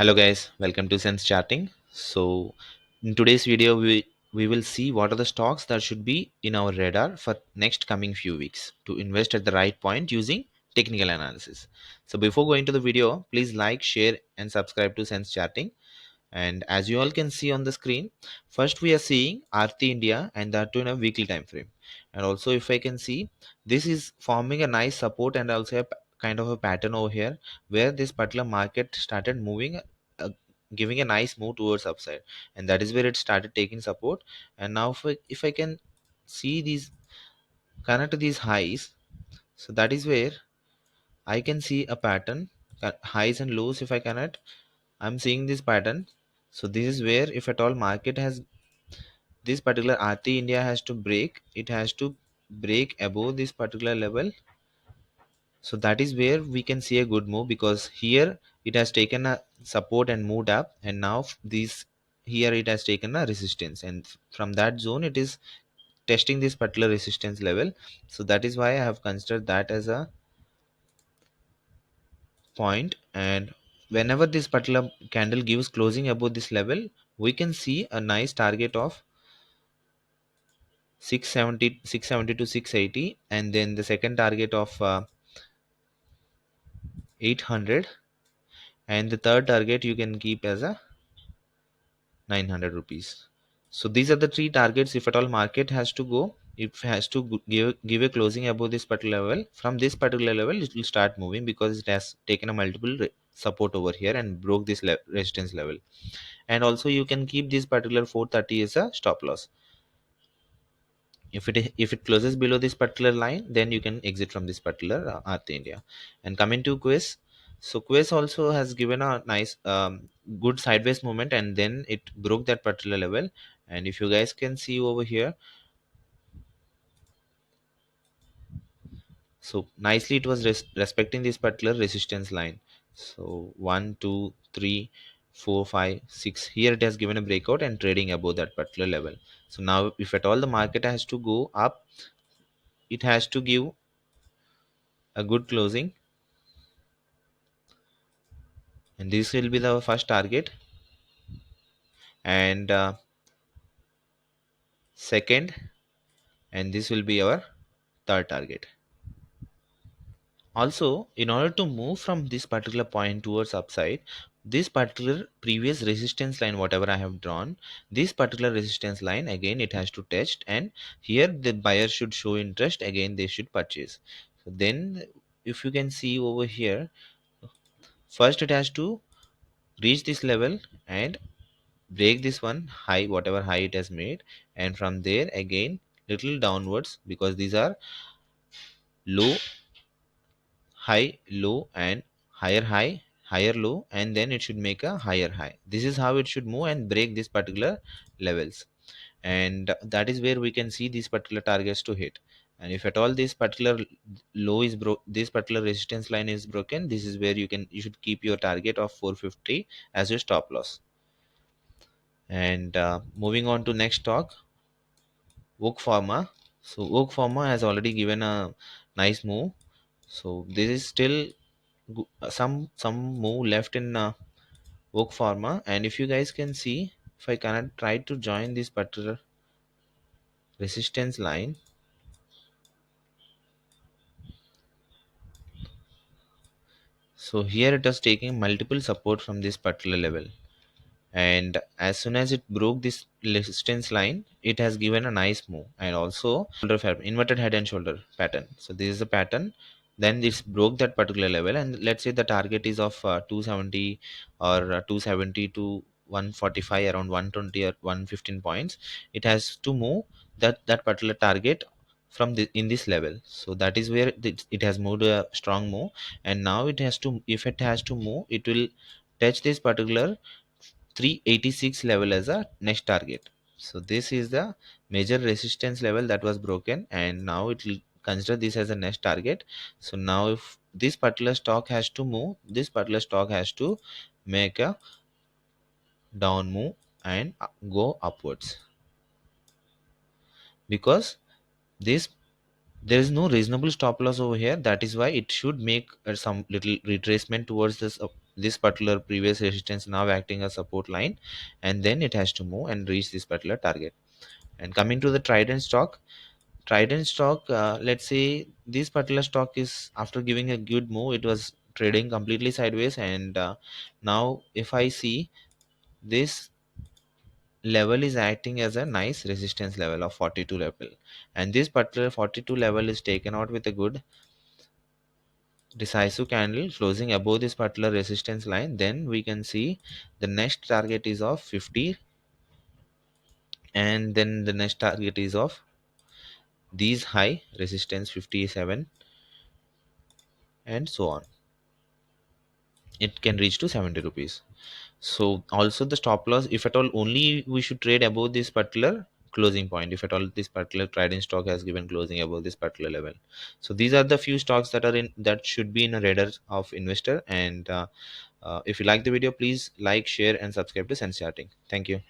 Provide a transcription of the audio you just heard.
Hello guys, welcome to SENNSECharting. So in today's video we will see what are the stocks that should be in our radar for next coming few weeks to invest at the right point using technical analysis. So before going to the video, please like, share and subscribe to SENNSECharting. And as you all can see on the screen, first we are seeing Aarti India and that too in a weekly time frame. And also if I can see, this is forming a nice support and also a kind of a pattern over here where this particular market started moving, giving a nice move towards upside, and that is where it started taking support. And now if I can see these connect to these highs, so that is where I can see a pattern, highs and lows. If I connect, I'm seeing this pattern. So this is where if at all market has this particular RT India has to break, it has to break above this particular level. So that is where we can see a good move, because here it has taken a support and moved up, and now this here it has taken a resistance, and from that zone it is testing this particular resistance level. So that is why I have considered that as a point. And whenever this particular candle gives closing above this level, we can see a nice target of 670 to 680, and then the second target of 800, and the third target you can keep as a 900 rupees. So these are the three targets. If at all market has to go, it has to give a closing above this particular level. From this particular level it will start moving, because it has taken a multiple support over here and broke this resistance level. And also you can keep this particular 430 as a stop loss. If it closes below this particular line, then you can exit from this particular Earth India. And coming to Quiz, so Quiz also has given a nice good sideways movement, and then it broke that particular level. And if you guys can see over here, so nicely it was respecting this particular resistance line. So 1 2 3 4 5 6, here it has given a breakout and trading above that particular level. So now if at all the market has to go up, it has to give a good closing, and this will be the first target, and second, and this will be our third target. Also, in order to move from this particular point towards upside, this particular previous resistance line whatever I have drawn, this particular resistance line again it has to test, and here the buyer should show interest, again they should purchase. So then if you can see over here, first it has to reach this level and break this one high, whatever high it has made, and from there again little downwards, because these are low, high, low, and higher, higher low, and then it should make a higher high. This is how it should move and break this particular levels, and that is where we can see these particular targets to hit. And if at all this particular low is broke, this particular resistance line is broken, this is where you should keep your target of 450 as your stop loss. And moving on to next talk, Oak Pharma. So Oak Pharma has already given a nice move. So there is still some move left in Oak Pharma. And if you guys can see, if I cannot try to join this particular resistance line, so here it is taking multiple support from this particular level, and as soon as it broke this resistance line, it has given a nice move. And also inverted head and shoulder pattern. So this is a pattern, then this broke that particular level, and let's say the target is of 270 or 270 to 145, around 120 or 115 points. It has to move that particular target from in this level. So that is where it has moved a strong move, and now it has to, if it has to move, it will touch this particular 386 level as a next target. So this is the major resistance level that was broken, and now it will consider this as a next target. So now if this particular stock has to move, this particular stock has to make a down move and go upwards, because this there is no reasonable stop loss over here. That is why it should make some little retracement towards this this particular previous resistance now acting as support line, and then it has to move and reach this particular target. And coming to the Trident stock, let's say this particular stock is, after giving a good move, it was trading completely sideways, and now if I see, this level is acting as a nice resistance level of 42 level, and this particular 42 level is taken out with a good decisive candle closing above this particular resistance line. Then we can see the next target is of 50, and then the next target is of these high resistance 57, and so on. It can reach to 70 rupees. So also the stop loss, if at all, only we should trade above this particular closing point, if at all this particular trading stock has given closing above this particular level. So these are the few stocks that are in, that should be in a radar of investor. And if you like the video, please like, share and subscribe to SENNSECharting. Thank you.